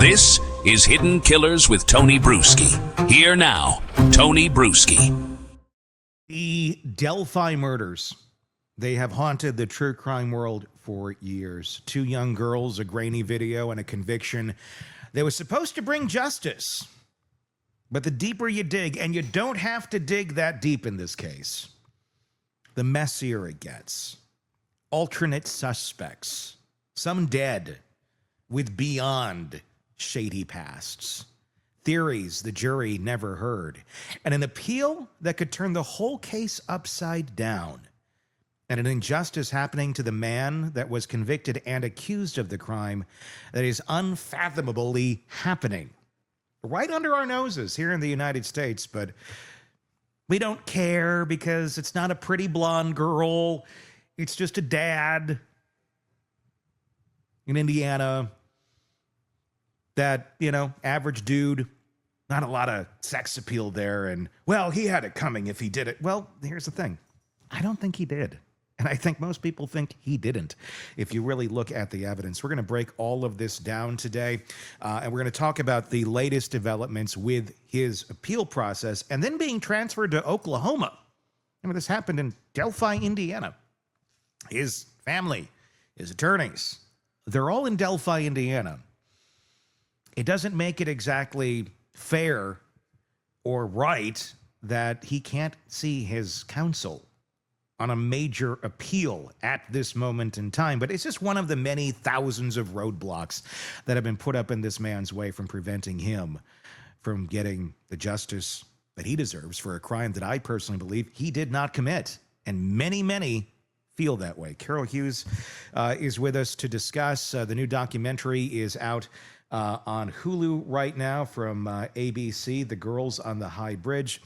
This is Hidden Killers with Tony Bruschi. Here now, Tony Bruschi. The Delphi murders. They have haunted the true crime world for years. Two young girls, a grainy video, and a conviction that was supposed to bring justice. But the deeper you dig, and you don't have to dig that deep in this case, the messier it gets. Alternate suspects, some dead, with beyond shady pasts. Theories the jury never heard. And an appeal that could turn the whole case upside down. And an injustice happening to the man that was convicted and accused of the crime that is unfathomably happening right under our noses here in the United States. But we don't care because it's not a pretty blonde girl. It's just a dad in Indiana. That, average dude, not a lot of sex appeal there. And, well, he had it coming if he did it. Well, here's the thing. I don't think he did. And I think most people think he didn't, if you really look at the evidence. We're going to break all of this down today. And we're going to talk about the latest developments with his appeal process and then being transferred to Oklahoma. Remember, this happened in Delphi, Indiana. His family, his attorneys, they're all in Delphi, Indiana. It doesn't make it exactly fair or right that he can't see his counsel on a major appeal at this moment in time. But it's just one of the many thousands of roadblocks that have been put up in this man's way from preventing him from getting the justice that he deserves for a crime that I personally believe he did not commit. And many, many feel that way. Carol Hughes is with us to discuss. The new documentary is out on Hulu right now from ABC, The Girls on the High Bridge,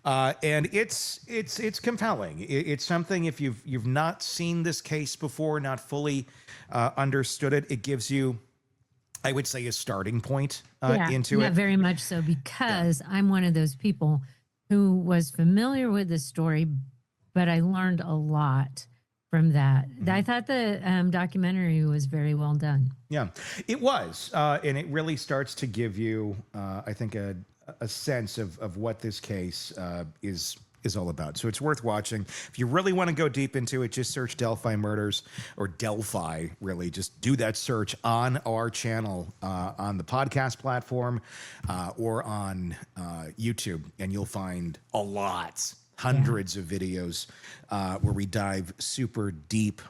and it's compelling. It's something, if you've not seen this case before, not fully understood it, it gives you, I would say, a starting point into it. Yeah, very much so, because I'm one of those people who was familiar with the story, but I learned a lot from that. I thought the documentary was very well done. Yeah, it was. And it really starts to give you, I think, a sense of what this case is all about. So it's worth watching. If you really want to go deep into it, just search Delphi Murders, or Delphi, really. Just do that search on our channel, on the podcast platform, or on YouTube, and you'll find a lot. Hundreds of videos where we dive super deep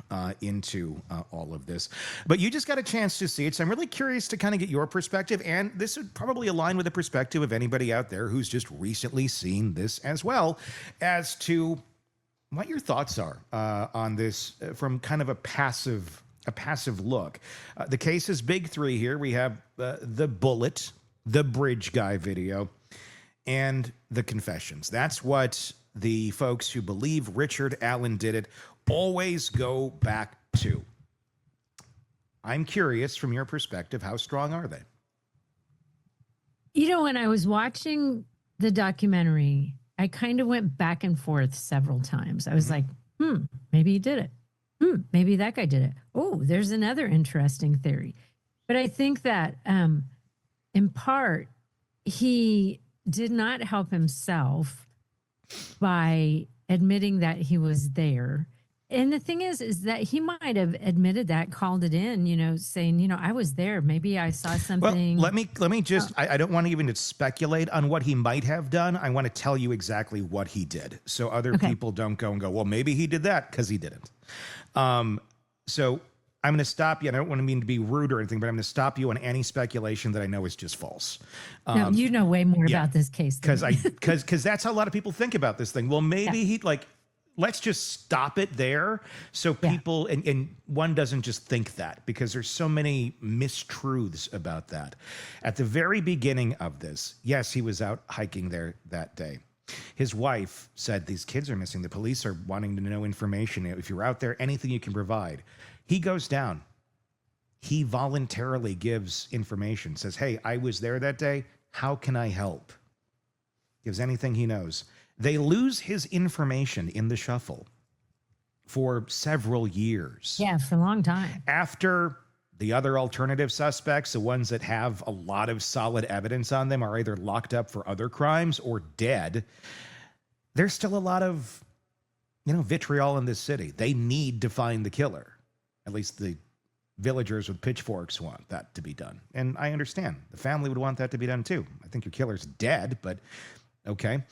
into all of this. But you just got a chance to see it, so I'm really curious to kind of get your perspective, and this would probably align with the perspective of anybody out there who's just recently seen this as well, as to what your thoughts are on this from kind of a passive look. The case is big three here. We have the bullet, the bridge guy video, and the confessions. That's what the folks who believe Richard Allen did it always go back to. I'm curious, from your perspective, how strong are they? When I was watching the documentary, I kind of went back and forth several times. I was like, maybe he did it. Maybe that guy did it. Oh, there's another interesting theory. But I think that in part, he did not help himself by admitting that he was there. And the thing is that he might have admitted that, called it in, saying, I was there. Maybe I saw something. Well, let me just, I don't want to even speculate on what he might have done. I want to tell you exactly what he did, so other people don't go, well, maybe he did that, because he didn't. So I'm going to stop you. I don't want to mean to be rude or anything, but I'm going to stop you on any speculation that I know is just false. No, you know way more about this case than me. Because that's how a lot of people think about this thing. Well, maybe he let's just stop it there, so people and one doesn't just think that, because there's so many mistruths about that. At the very beginning of this, yes, he was out hiking there that day. His wife said, these kids are missing. The police are wanting to know information. If you're out there, anything you can provide. He goes down. He voluntarily gives information, says, hey, I was there that day. How can I help? Gives anything he knows. They lose his information in the shuffle for several years. Yeah, for a long time. After The other alternative suspects, the ones that have a lot of solid evidence on them, are either locked up for other crimes or dead. There's still a lot of, vitriol in this city. They need to find the killer. At least the villagers with pitchforks want that to be done. And I understand. The family would want that to be done too. I think your killer's dead, but okay.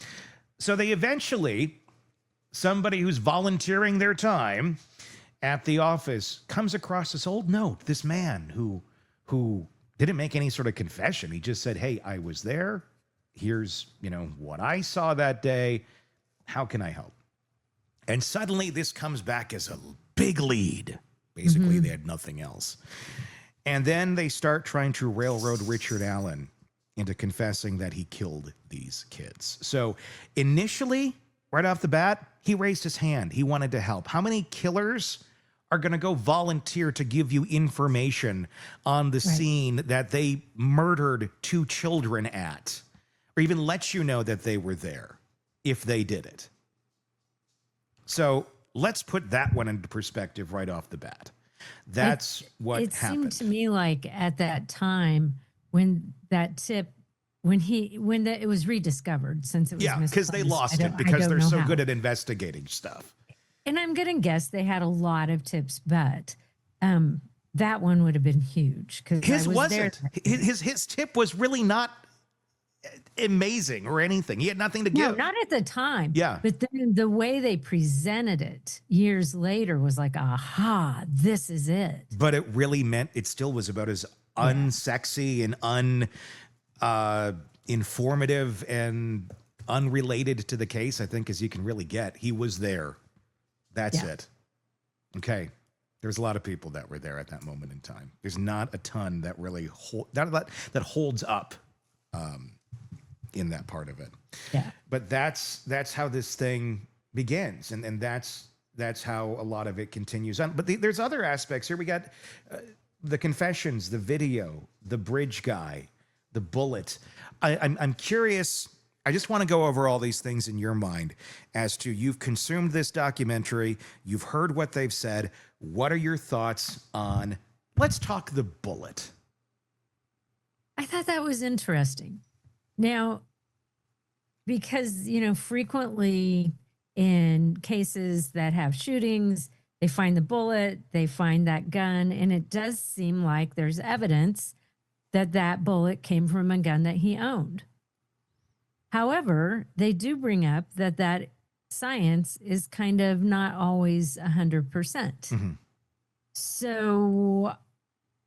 So they eventually, somebody who's volunteering their time at the office comes across this old note, this man who didn't make any sort of confession. He just said, hey, I was there. Here's, what I saw that day. How can I help? And suddenly this comes back as a big lead. Basically, they had nothing else. And then they start trying to railroad Richard Allen into confessing that he killed these kids. So initially, right off the bat, he raised his hand. He wanted to help. How many killers are going to go volunteer to give you information on the scene that they murdered 2 children at, or even let you know that they were there if they did it? So let's put that one into perspective right off the bat. That's what it happened. seemed to me like at that time when that tip, it was rediscovered, since it was misplaced, because they lost it because they're so good at investigating stuff. And I'm going to guess they had a lot of tips, but that one would have been huge because his wasn't. His tip was really not amazing or anything. He had nothing to give. No, not at the time. Yeah. But then the way they presented it years later was like, aha, this is it. But it really meant it still was about as unsexy and informative and unrelated to the case, I think, as you can really get. He was there. That's it. Okay. There's a lot of people that were there at that moment in time. There's not a ton that really that holds up in that part of it. Yeah. But that's how this thing begins, and that's how a lot of it continues on. But there's other aspects here. We got the confessions, the video, the bridge guy, the bullet. I'm curious. I just want to go over all these things in your mind as to, you've consumed this documentary, you've heard what they've said. What are your thoughts on, let's talk the bullet? I thought that was interesting. Now, because, frequently in cases that have shootings, they find the bullet, they find that gun, and it does seem like there's evidence that that bullet came from a gun that he owned. However, they do bring up that science is kind of not always 100%. Mm-hmm. So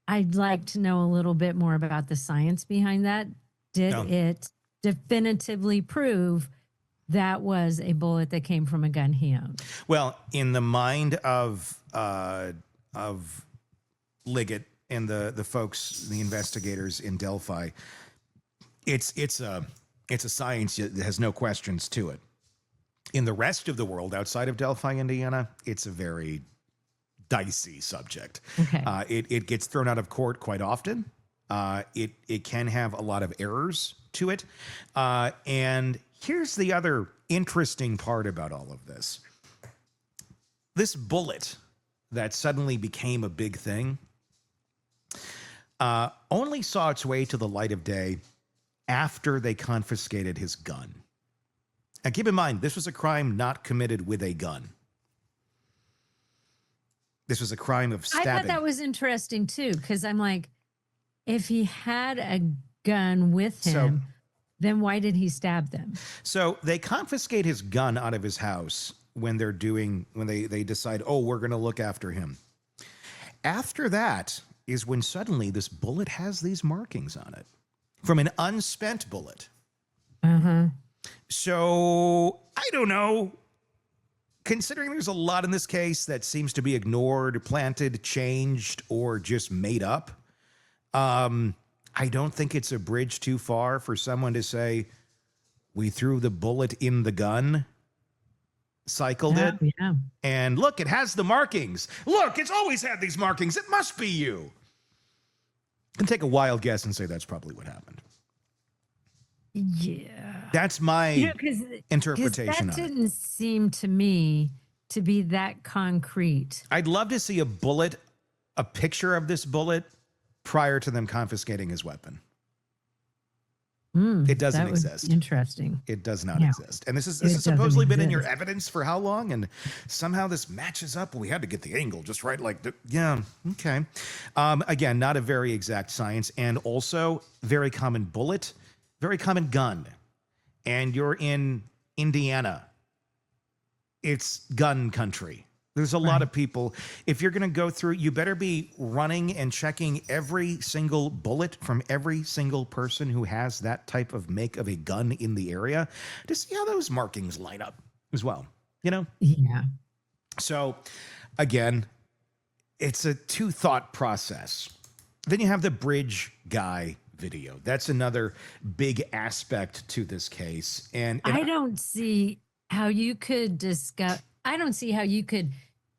I'd like to know a little bit more about the science behind that. Did it definitively prove that was a bullet that came from a gun he owned? Well, in the mind of Liggett and the folks, the investigators in Delphi, it's a science that has no questions to it. In the rest of the world, outside of Delphi, Indiana, it's a very dicey subject. Okay. It gets thrown out of court quite often. It can have a lot of errors to it. And here's the other interesting part about all of this. This bullet that suddenly became a big thing only saw its way to the light of day after they confiscated his gun. And keep in mind, this was a crime not committed with a gun. This was a crime of stabbing. I thought that was interesting too, because I'm like, if he had a gun with him, then why did he stab them? So they confiscate his gun out of his house when they decide, we're going to look after him. After that is when suddenly this bullet has these markings on it from an unspent bullet. Uh-huh. So I don't know. Considering there's a lot in this case that seems to be ignored, planted, changed, or just made up, I don't think it's a bridge too far for someone to say, we threw the bullet in the gun, cycled it, and look, it has the markings. Look, it's always had these markings. It must be you. Can take a wild guess and say that's probably what happened. Yeah. That's my interpretation of it. That of it. didn't seem to me to be that concrete. I'd love to see a bullet a picture of this bullet prior to them confiscating his weapon. It doesn't exist. Interesting. It does not exist. And this has supposedly been in your evidence for how long? And somehow this matches up. We had to get the angle just right. Yeah, okay. Again, not a very exact science, and also very common bullet, very common gun. And you're in Indiana. It's gun country. There's a lot of people. If you're going to go through, you better be running and checking every single bullet from every single person who has that type of make of a gun in the area to see how those markings line up as well. Yeah. So again, it's a two-thought process. Then you have the bridge guy video. That's another big aspect to this case. And I don't see how you could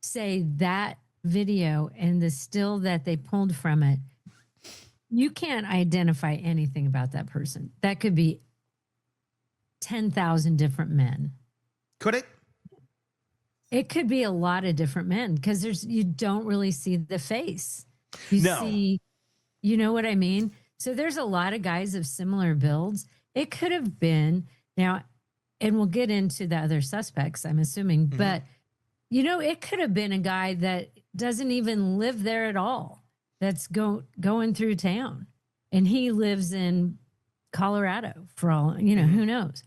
say that video and the still that they pulled from it, you can't identify anything about that person. That could be 10,000 different men. Could it? It could be a lot of different men because you don't really see the face. You see, you know what I mean? So there's a lot of guys of similar builds. It could have been now, and we'll get into the other suspects, I'm assuming, but it could have been a guy that doesn't even live there at all. That's going through town, and he lives in Colorado for all, who knows?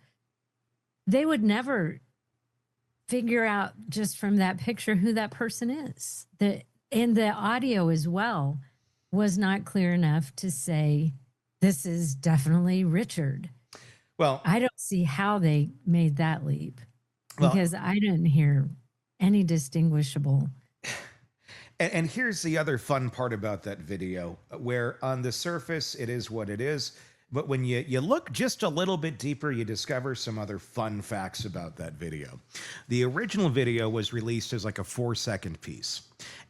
They would never figure out just from that picture who that person is. And the audio as well was not clear enough to say, this is definitely Richard. Well, I don't see how they made that leap because I didn't hear any distinguishable. And here's the other fun part about that video, where on the surface, it is what it is. But when you look just a little bit deeper, you discover some other fun facts about that video. The original video was released as like a 4-second piece,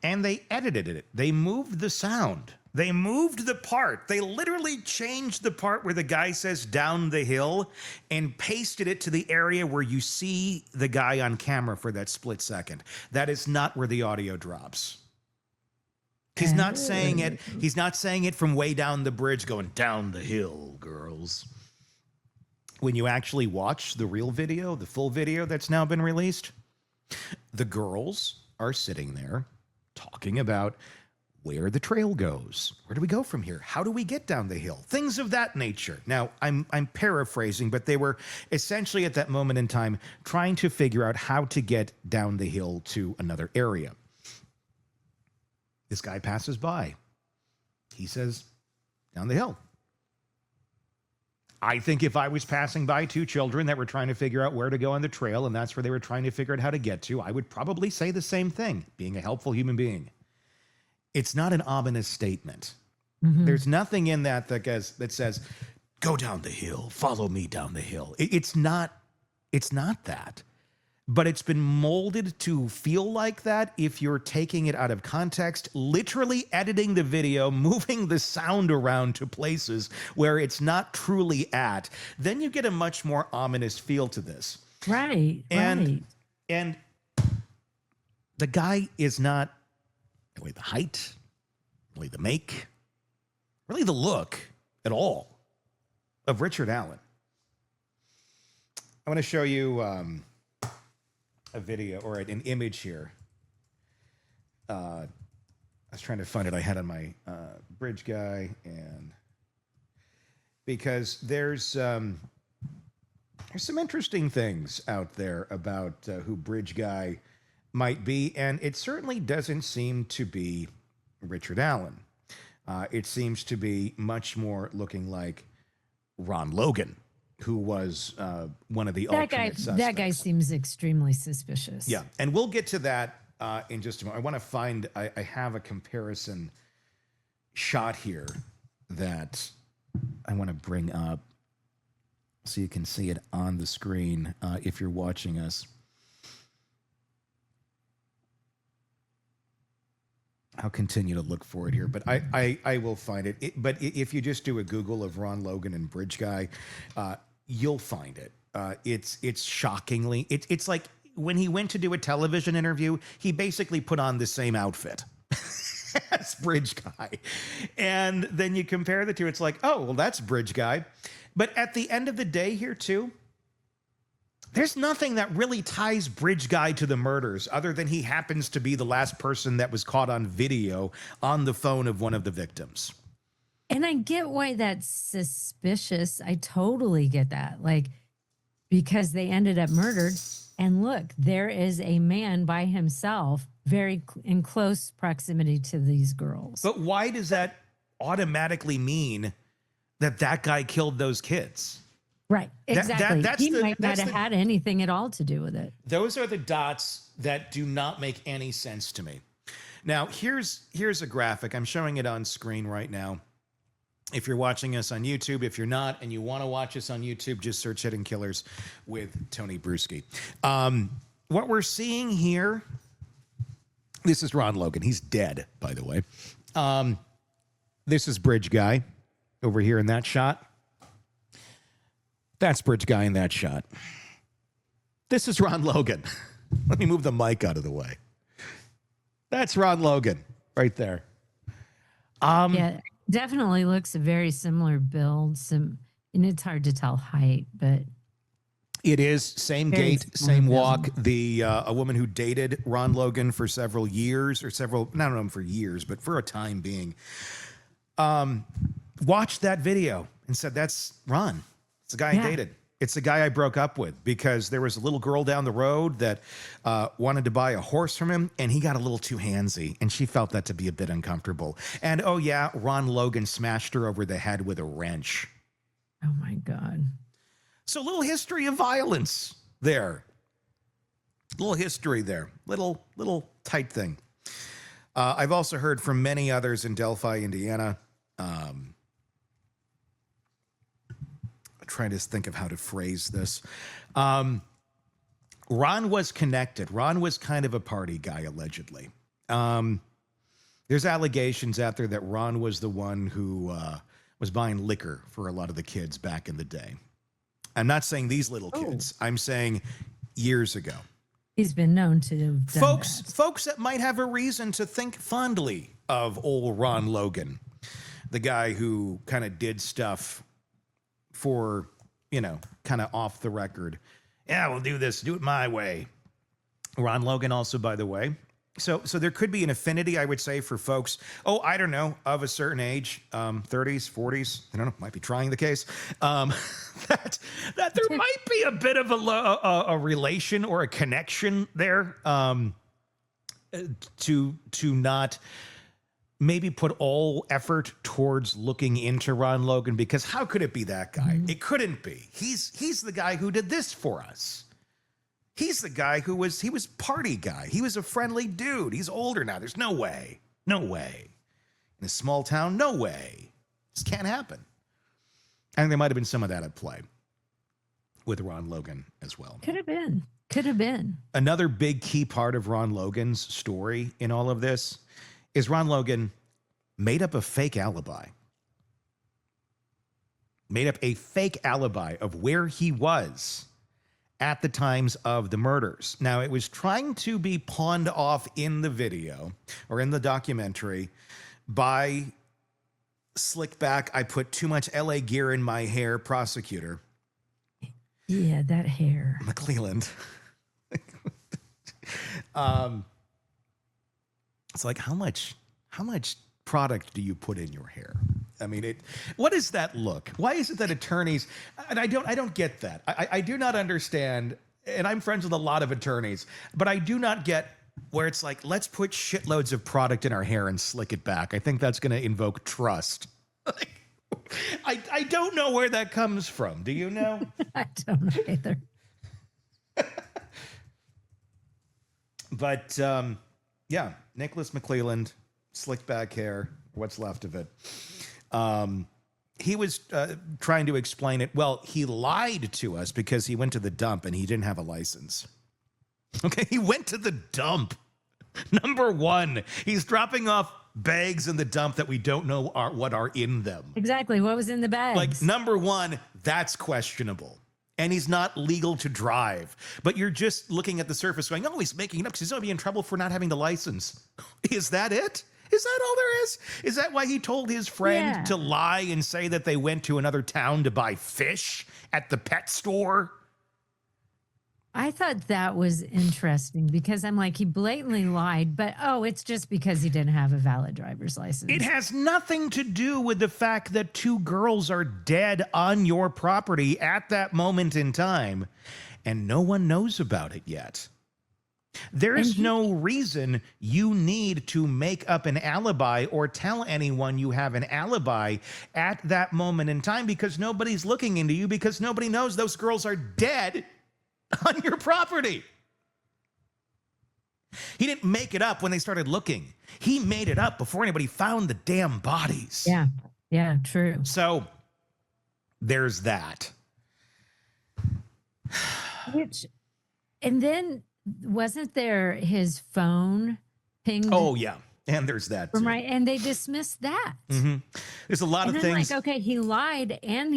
and they edited it. They moved the sound. They moved the part. They literally changed the part where the guy says down the hill and pasted it to the area where you see the guy on camera for that split second. That is not where the audio drops. He's not saying it. He's not saying it from way down the bridge going down the hill, girls. When you actually watch the real video, the full video that's now been released, the girls are sitting there talking about where the trail goes. Where do we go from here? How do we get down the hill? Things of that nature. Now, I'm paraphrasing, but they were essentially at that moment in time trying to figure out how to get down the hill to another area. This guy passes by. He says, down the hill. I think if I was passing by two children that were trying to figure out where to go on the trail, and that's where they were trying to figure out how to get to, I would probably say the same thing, being a helpful human being. It's not an ominous statement. There's nothing in that says, go down the hill, follow me down the hill. It's not that. But it's been molded to feel like that if you're taking it out of context, literally editing the video, moving the sound around to places where it's not truly at. Then you get a much more ominous feel to this. Right. And the guy is not really the height, really the make, really the look at all of Richard Allen. I want to show you a video or an image here. I was trying to find it. I had on my bridge guy, and because there's some interesting things out there about who bridge guy might be, and it certainly doesn't seem to be Richard Allen. It seems to be much more looking like Ron Logan, who was one of the alternate suspects. That guy seems extremely suspicious. Yeah, and we'll get to that in just a moment. I want to find, I have a comparison shot here that I want to bring up so you can see it on the screen if you're watching us. I'll continue to look for it here, but I will find it. But if you just do a Google of Ron Logan and Bridge Guy, you'll find it. It's shockingly, it's like when he went to do a television interview, he basically put on the same outfit. as Bridge Guy. And then you compare the two, it's like, oh, well, that's Bridge Guy. But at the end of the day here, too, there's nothing that really ties Bridge Guy to the murders other than he happens to be the last person that was caught on video on the phone of one of the victims. And I get why that's suspicious. I totally get that. Like, because they ended up murdered. And look, there is a man by himself, very in close proximity to these girls. But why does that automatically mean that that guy killed those kids? Right, exactly. He might not that's have had anything at all to do with it. Those are the dots that do not make any sense to me. Now, here's a graphic. I'm showing it on screen right now. If you're watching us on YouTube, if you're not and you want to watch us on YouTube, just search Hidden Killers with Tony Bruschi. What we're seeing here, this is Ron Logan. He's dead, by the way. This is Bridge Guy over here in that shot. That's Bridge Guy in that shot. This is Ron Logan. Let me move the mic out of the way. That's Ron Logan right there. Yeah, definitely looks a very similar build. And it's hard to tell height, but it is same gait, same walk. A woman who dated Ron Logan for several years, or several, not know for years, but for a time being, watched that video and said, "That's Ron. It's the guy I dated. It's the guy I broke up with because there was a little girl down the road that wanted to buy a horse from him, and he got a little too handsy, and she felt that to be a bit uncomfortable. And oh yeah, Ron Logan smashed her over the head with a wrench." Oh my God. So a little history of violence there. Little history there. Little tight thing. I've also heard from many others in Delphi, Indiana. Trying to think of how to phrase this. Ron was connected. Ron was kind of a party guy, allegedly. There's allegations out there that Ron was the one who was buying liquor for a lot of the kids back in the day. I'm not saying these little kids. I'm saying years ago. He's been known to have done Folks that might have a reason to think fondly of old Ron Logan, the guy who kind of did stuff for, kind of off the record. Yeah, we'll do this. Do it my way. Ron Logan also, by the way. So there could be an affinity, I would say, for folks, I don't know, of a certain age, 30s, 40s, I don't know, might be trying the case, that there might be a bit of a relation or a connection there to not maybe put all effort towards looking into Ron Logan, because how could it be that guy? Mm-hmm. It couldn't be. He's the guy who did this for us. He's the guy he was party guy. He was a friendly dude. He's older now. There's no way. No way. In a small town, no way. This can't happen. I think there might have been some of that at play with Ron Logan as well. Could have been. Another big key part of Ron Logan's story in all of this is Ron Logan made up a fake alibi. Made up a fake alibi of where he was at the times of the murders. Now, it was trying to be pawned off in the video or in the documentary by slick back, I put too much LA gear in my hair prosecutor. Yeah, that hair. McClelland. It's like, how much product do you put in your hair? I mean, what is that look? Why is it that attorneys, and I don't get that. I do not understand, and I'm friends with a lot of attorneys, but I do not get where it's like, let's put shitloads of product in our hair and slick it back. I think that's going to invoke trust. I don't know where that comes from. Do you know? I don't know either. But, yeah, Nicholas McClelland, slicked back hair, what's left of it. He was trying to explain it. Well, he lied to us because he went to the dump and he didn't have a license. Okay, he went to the dump. Number one, he's dropping off bags in the dump that we don't know what are in them. Exactly, what was in the bags? Like, number one, that's questionable. And he's not legal to drive. But you're just looking at the surface going, he's making it up because he's going to be in trouble for not having the license. Is that it? Is that all there is? Is that why he told his friend to lie and say that they went to another town to buy fish at the pet store? I thought that was interesting because I'm like, he blatantly lied, but it's just because he didn't have a valid driver's license. It has nothing to do with the fact that 2 girls are dead on your property at that moment in time, and no one knows about it yet. There's no reason you need to make up an alibi or tell anyone you have an alibi at that moment in time, because nobody's looking into you, because nobody knows those girls are dead on your property. He didn't make it up when they started looking. He made it up before anybody found the damn bodies. Yeah, true. So there's that. And then wasn't there his phone pinged? Oh, yeah. And there's that too. Right. And they dismissed that. There's a lot of things. Like, okay, he lied and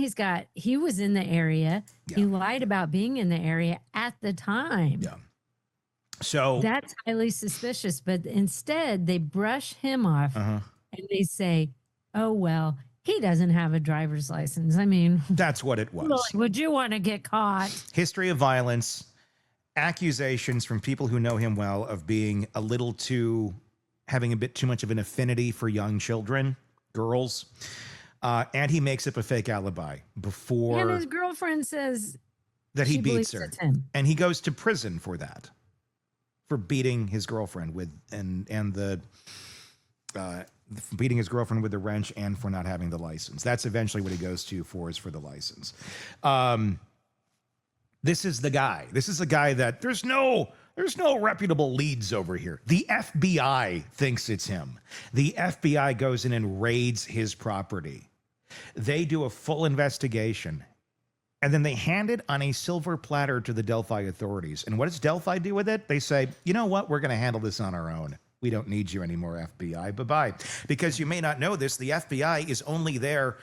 he was in the area. Yeah. He lied about being in the area at the time. Yeah. So that's highly suspicious. But instead, they brush him off and they say, oh, well, he doesn't have a driver's license. I mean, that's what it was. Would you want to get caught? History of violence, accusations from people who know him well of being having a bit too much of an affinity for young children, girls. And he makes up a fake alibi before. And his girlfriend says that he beats her. And he goes to prison for that, for beating his girlfriend with beating his girlfriend with a wrench and for not having the license. That's eventually what he goes to for the license. This is the guy. This is a guy that there's no reputable leads over here. The FBI thinks it's him. The FBI goes in and raids his property. They do a full investigation, and then they hand it on a silver platter to the Delphi authorities. And what does Delphi do with it? They say, you know what? We're going to handle this on our own. We don't need you anymore, FBI. Bye-bye. Because you may not know this, the FBI is only there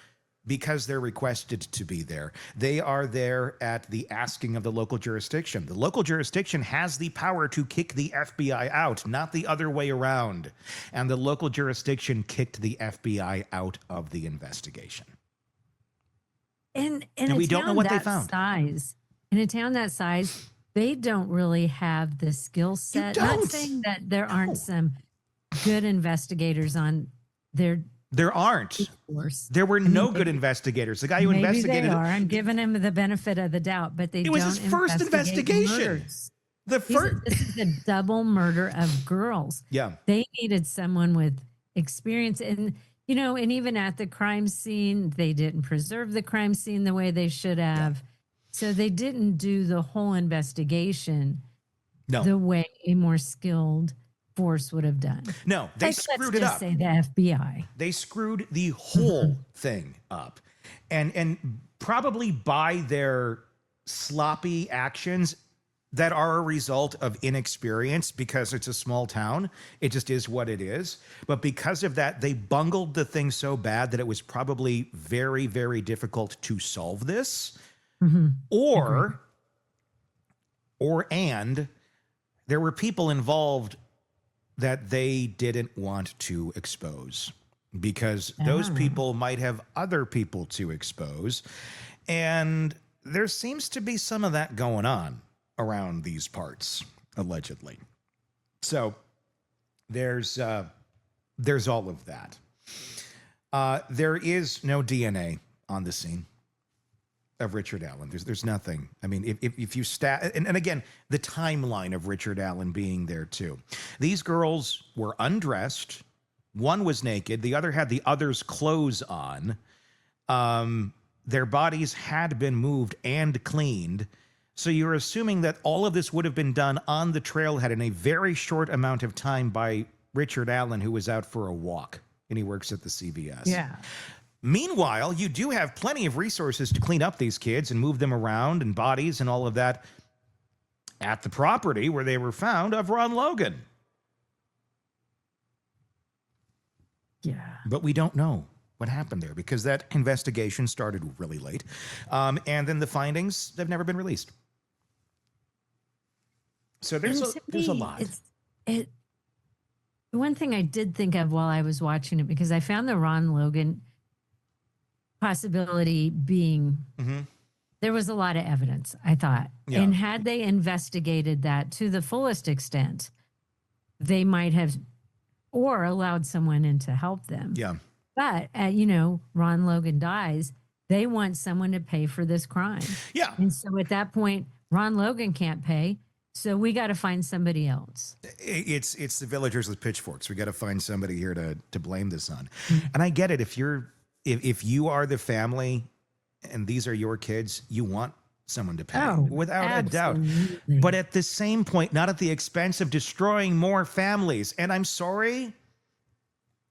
because they're requested to be there. They are there at the asking of the local jurisdiction. The local jurisdiction has the power to kick the FBI out, not the other way around. And the local jurisdiction kicked the FBI out of the investigation. And we don't know what they found. In a town that size, they don't really have the skill set. Not saying that there aren't some good investigators on their. There aren't. There were no good investigators. The guy who investigated. They are. I'm giving him the benefit of the doubt, but it was his first investigation. This is a double murder of girls. Yeah. They needed someone with experience. And, and even at the crime scene, they didn't preserve the crime scene the way they should have. Yeah. So they didn't do the whole investigation the way a more skilled force would have done. No, they screwed it up. Say the FBI. They screwed the whole thing up. And probably by their sloppy actions that are a result of inexperience, because it's a small town. It just is what it is. But because of that, they bungled the thing so bad that it was probably very, very difficult to solve this. Or there were people involved that they didn't want to expose, because those people might have other people to expose. And there seems to be some of that going on around these parts, allegedly. So there's all of that. There is no DNA on the scene of Richard Allen. There's nothing. I mean, if you and again, the timeline of Richard Allen being there too. These girls were undressed. One was naked. The other had the other's clothes on. Their bodies had been moved and cleaned. So you're assuming that all of this would have been done on the trailhead in a very short amount of time by Richard Allen, who was out for a walk, and he works at the CVS. Yeah. Meanwhile, you do have plenty of resources to clean up these kids and move them around, and bodies and all of that at the property where they were found of Ron Logan. Yeah. But we don't know what happened there, because that investigation started really late. And then the findings have never been released. So there's a lot. one thing I did think of while I was watching it, because I found the Ron Logan possibility being there was a lot of evidence, I thought. Yeah. And had they investigated that to the fullest extent, they might have or allowed someone in to help them. Yeah. But, you know, Ron Logan dies. They want someone to pay for this crime. Yeah. And so at that point, Ron Logan can't pay. So we got to find somebody else. It's the villagers with pitchforks. We got to find somebody here to blame this on. And I get it. If you are the family and these are your kids, you want someone to pay without a doubt. But at the same point, not at the expense of destroying more families. And I'm sorry,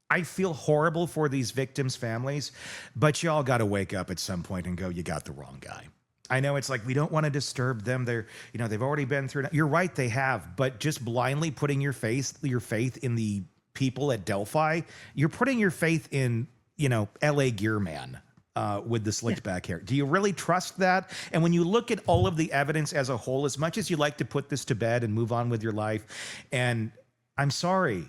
I feel horrible for these victims' families, but y'all got to wake up at some point and go, you got the wrong guy. I know it's like, we don't want to disturb them. They've already been through. You're right, they have, but just blindly putting your faith in the people at Delphi, you're putting your faith in, LA Gear Man with the slicked back hair. Do you really trust that? And when you look at all of the evidence as a whole, as much as you like to put this to bed and move on with your life, and I'm sorry,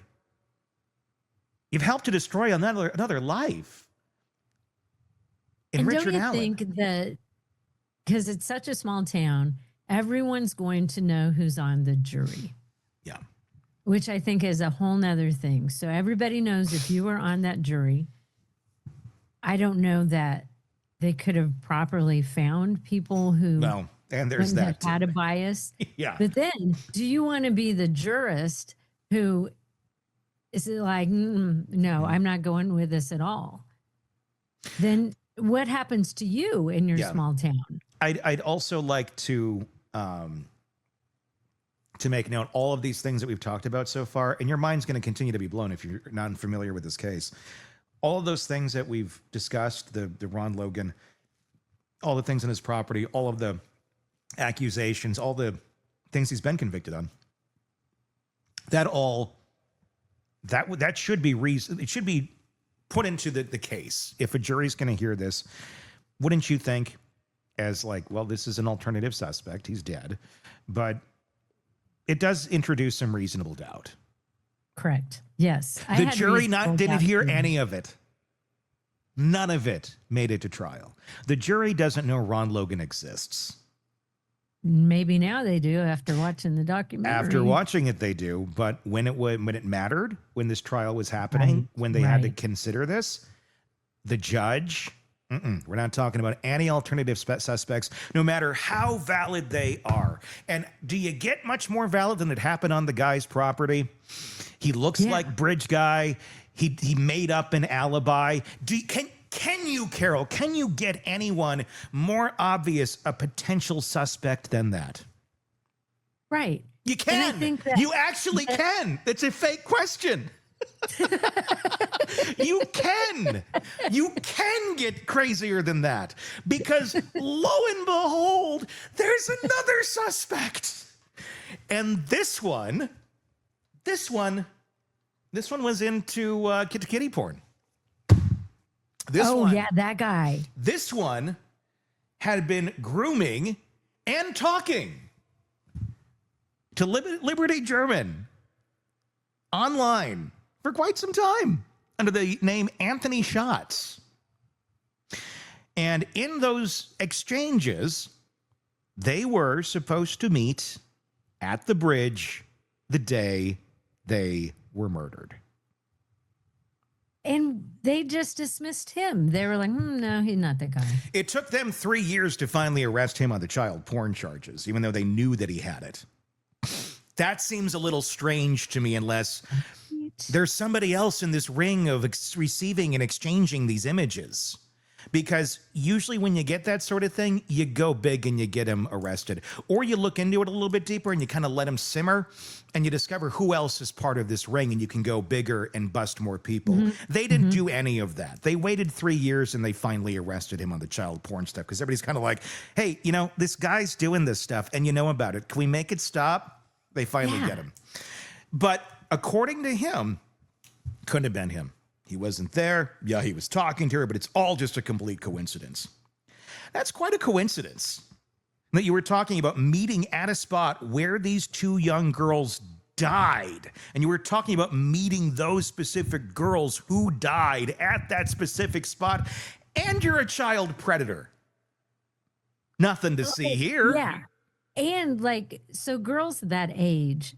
you've helped to destroy another life. And Richard don't you Allen. think that because it's such a small town, everyone's going to know who's on the jury? Yeah. Which I think is a whole nother thing. So everybody knows if you were on that jury. I don't know that they could have properly found people who and there's that had a bias. Yeah. But then do you want to be the jurist who is like, no, I'm not going with this at all? Then what happens to you in your small town? I'd also like to make note all of these things that we've talked about so far, and your mind's going to continue to be blown if you're not familiar with this case. All of those things that we've discussed, the Ron Logan, all the things on his property, all of the accusations, all the things he's been convicted on, that should be reason. It should be put into the case. If a jury's going to hear this, wouldn't you think, as like, well, this is an alternative suspect, he's dead, but it does introduce some reasonable doubt. Correct. Yes. The jury didn't hear any of it. None of it made it to trial. The jury doesn't know Ron Logan exists. Maybe now they do after watching the documentary. After watching it, they do. But when it mattered, when this trial was happening, when they had to consider this, the judge, we're not talking about any alternative suspects, no matter how valid they are. And do you get much more valid than it happened on the guy's property? He looks like Bridge Guy. He made up an alibi. Can you, Carol, can you get anyone more obvious a potential suspect than that? Right. You can. You actually can. It's a fake question. You can get crazier than that, because lo and behold, there's another suspect. And this one was into kitty porn. That guy. This one had been grooming and talking to Liberty German online for quite some time under the name Anthony Schatz. And in those exchanges, they were supposed to meet at the bridge the day they were murdered. And they just dismissed him. They were like, no, he's not that guy. It took them 3 years to finally arrest him on the child porn charges, even though they knew that he had it. That seems a little strange to me, unless there's somebody else in this ring of receiving and exchanging these images. Because usually when you get that sort of thing, you go big and you get him arrested. Or you look into it a little bit deeper and you kind of let him simmer and you discover who else is part of this ring, and you can go bigger and bust more people. They didn't do any of that. They waited 3 years and they finally arrested him on the child porn stuff, because everybody's kind of like, hey, this guy's doing this stuff and you know about it. Can we make it stop? They finally get him. But according to him, couldn't have been him. He wasn't there. Yeah, he was talking to her, but it's all just a complete coincidence. That's quite a coincidence that you were talking about meeting at a spot where these two young girls died, and you were talking about meeting those specific girls who died at that specific spot, and you're a child predator. Nothing to see here. Yeah. And like, so girls that age,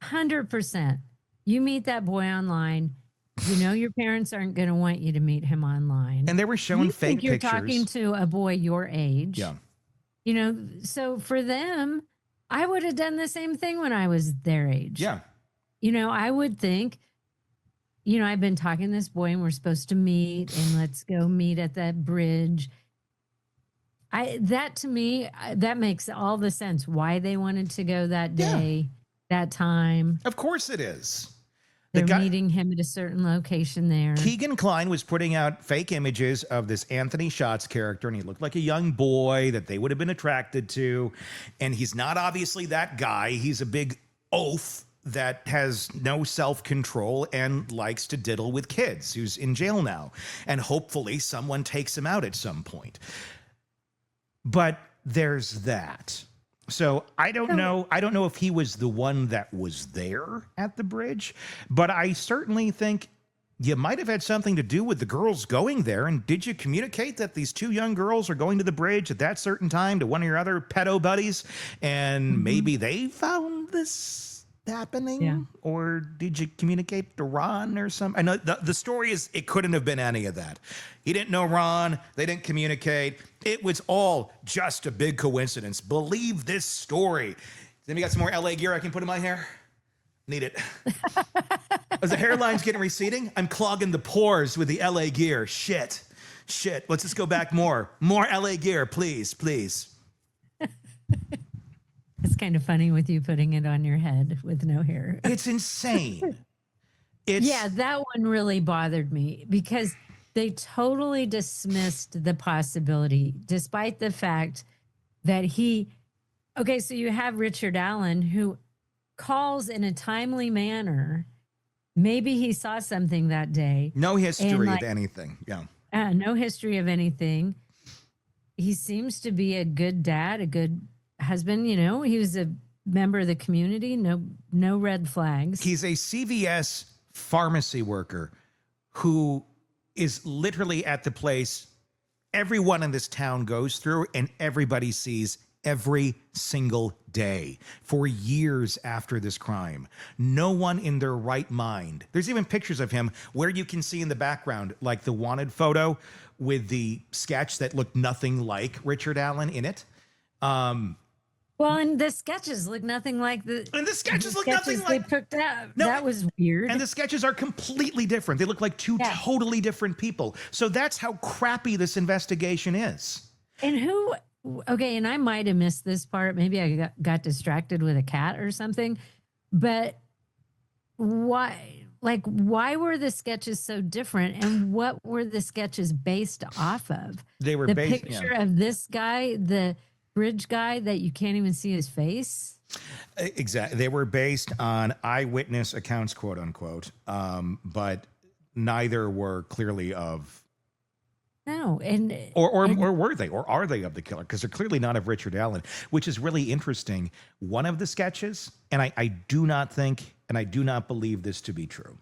100%, you meet that boy online, you know your parents aren't going to want you to meet him online. And they were showing fake you're pictures. Talking to a boy your age. Yeah. You know, so for them, I would have done the same thing when I was their age. Yeah. You know, I would think, you know, I've been talking to this boy and we're supposed to meet and let's go meet at that bridge. That to me, that makes all the sense why they wanted to go that day, that time. Of course it is. They're meeting him at a certain location there. Keegan Kline was putting out fake images of this Anthony Schatz character, and he looked like a young boy that they would have been attracted to. And he's not obviously that guy. He's a big oaf that has no self-control and likes to diddle with kids, who's in jail now. And hopefully someone takes him out at some point. But there's that. So I don't know. I don't know if he was the one that was there at the bridge, but I certainly think you might have had something to do with the girls going there. And did you communicate that these two young girls are going to the bridge at that certain time to one of your other pedo buddies? And maybe they found this happening? Yeah. Or did you communicate to Ron or something? I know the story is it couldn't have been any of that. He didn't know Ron. They didn't communicate. It was all just a big coincidence. Believe this story. Then we got some more LA gear I can put in my hair. Need it. As the hairline's getting receding, I'm clogging the pores with the LA gear. Shit. Let's just go back more. More LA gear, please. It's kind of funny with you putting it on your head with no hair. It's insane. Yeah, that one really bothered me because they totally dismissed the possibility, despite the fact that okay, so you have Richard Allen who calls in a timely manner. Maybe he saw something that day. No history of anything. Yeah. No history of anything. He seems to be a good dad, a good husband. You know, he was a member of the community. No red flags. He's a CVS pharmacy worker who is literally at the place everyone in this town goes through and everybody sees every single day for years after this crime. No one in their right mind. There's even pictures of him where you can see in the background, like the wanted photo with the sketch that looked nothing like Richard Allen in it. Well, and the sketches look nothing like the sketches they picked out. No, that was weird. And the sketches are completely different. They look like two totally different people. So that's how crappy this investigation is. And and I might have missed this part. Maybe I got distracted with a cat or something. But why were the sketches so different? And what were the sketches based off of? They were the picture of this guy, the bridge guy that you can't even see his face. Exactly. They were based on eyewitness accounts, quote unquote. But neither were clearly of. No, and or were they, or are they of the killer? Because they're clearly not of Richard Allen, which is really interesting. One of the sketches, and I do not think, and I do not believe this to be true.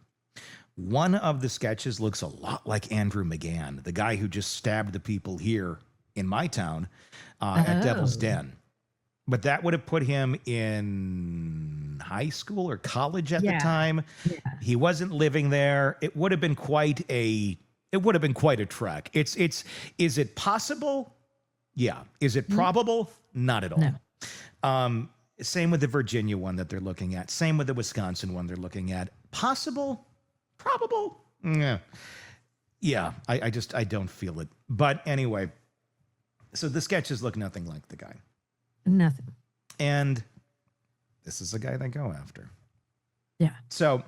One of the sketches looks a lot like Andrew McGann, the guy who just stabbed the people here in my town at Devil's Den. But that would have put him in high school or college at the time. Yeah. He wasn't living there. It would have been quite a trek. Is it possible? Yeah. Is it probable? Not at all. No. Same with the Virginia one that they're looking at. Same with the Wisconsin one they're looking at. Possible? Probable? Yeah. Yeah. I don't feel it. But anyway, so the sketches look nothing like the guy. Nothing. And this is the guy they go after. Yeah. So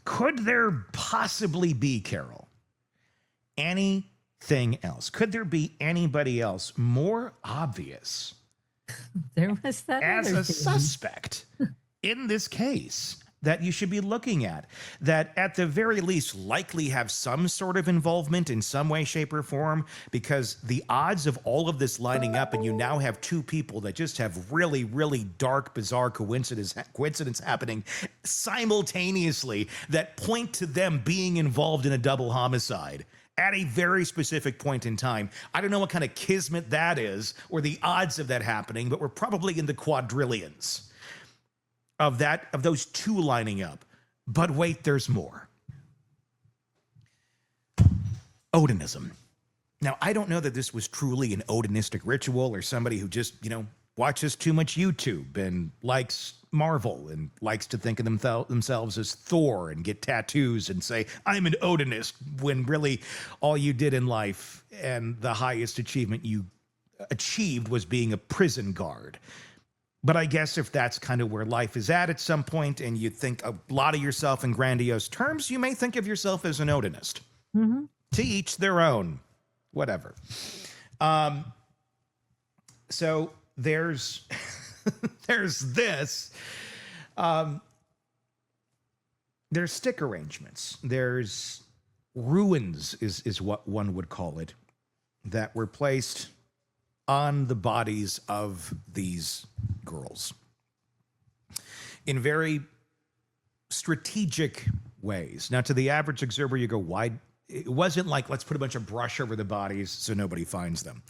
could there possibly be, Carol, anything else? Could there be anybody else more obvious there was that as a suspect in this case? that you should be looking at, that at the very least likely have some sort of involvement in some way, shape, or form, because the odds of all of this lining up and you now have two people that just have really, really dark, bizarre coincidence happening simultaneously that point to them being involved in a double homicide at a very specific point in time. I don't know what kind of kismet that is or the odds of that happening, but we're probably in the quadrillions of those two lining up. But wait, there's more. Odinism. Now, I don't know that this was truly an Odinistic ritual or somebody who just, watches too much YouTube and likes Marvel and likes to think of themselves as Thor and get tattoos and say, I'm an Odinist, when really all you did in life and the highest achievement you achieved was being a prison guard. But I guess if that's kind of where life is at some point and you think a lot of yourself in grandiose terms, you may think of yourself as an Odinist. Mm-hmm. To each their own. Whatever. So there's this. There's stick arrangements. There's ruins is what one would call it, that were placed on the bodies of these girls in very strategic ways. Now, to the average observer, you go, why? It wasn't like, let's put a bunch of brush over the bodies so nobody finds them.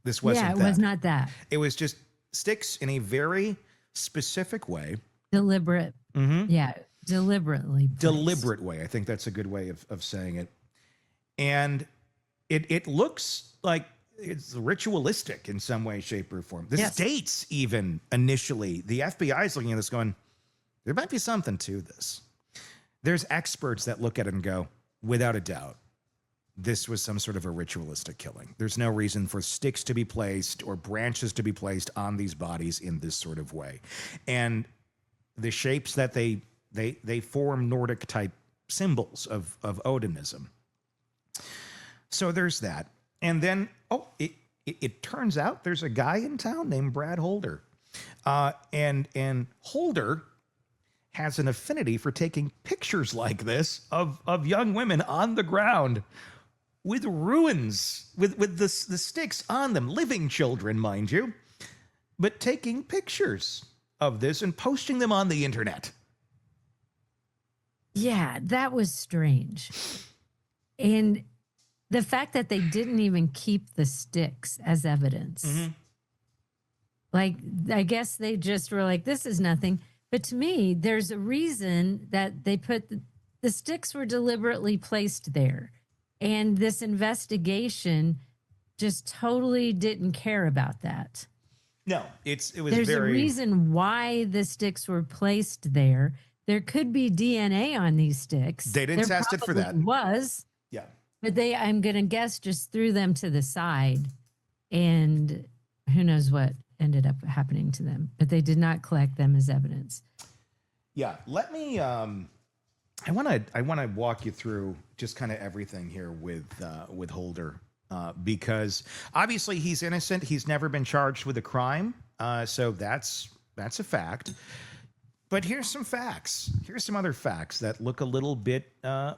This wasn't that. Yeah, it was not that. It was just sticks in a very specific way. Deliberate. Mm-hmm. Yeah, deliberately placed. Deliberate way. I think that's a good way of saying it. And it looks like it's ritualistic in some way, shape, or form. The states even initially, the FBI is looking at this going, there might be something to this. There's experts that look at it and go, without a doubt, this was some sort of a ritualistic killing. There's no reason for sticks to be placed or branches to be placed on these bodies in this sort of way. And the shapes that they form Nordic type symbols of Odinism. So there's that. And then, it turns out there's a guy in town named Brad Holder. And Holder has an affinity for taking pictures like this of young women on the ground with ruins, with the sticks on them, living children, mind you, but taking pictures of this and posting them on the internet. Yeah, that was strange. And the fact that they didn't even keep the sticks as evidence. Mm-hmm. Like, I guess they just were like, this is nothing. But to me, there's a reason that they put the sticks were deliberately placed there. And this investigation just totally didn't care about that. No, it was There's a reason why the sticks were placed there. There could be DNA on these sticks. They didn't test it for that. Was. Yeah. But I'm going to guess, just threw them to the side. And who knows what ended up happening to them. But they did not collect them as evidence. Yeah. Let me... I want to walk you through just kind of everything here with Holder, because obviously he's innocent. He's never been charged with a crime, so that's a fact. But here's some facts. Here's some other facts that look a little bit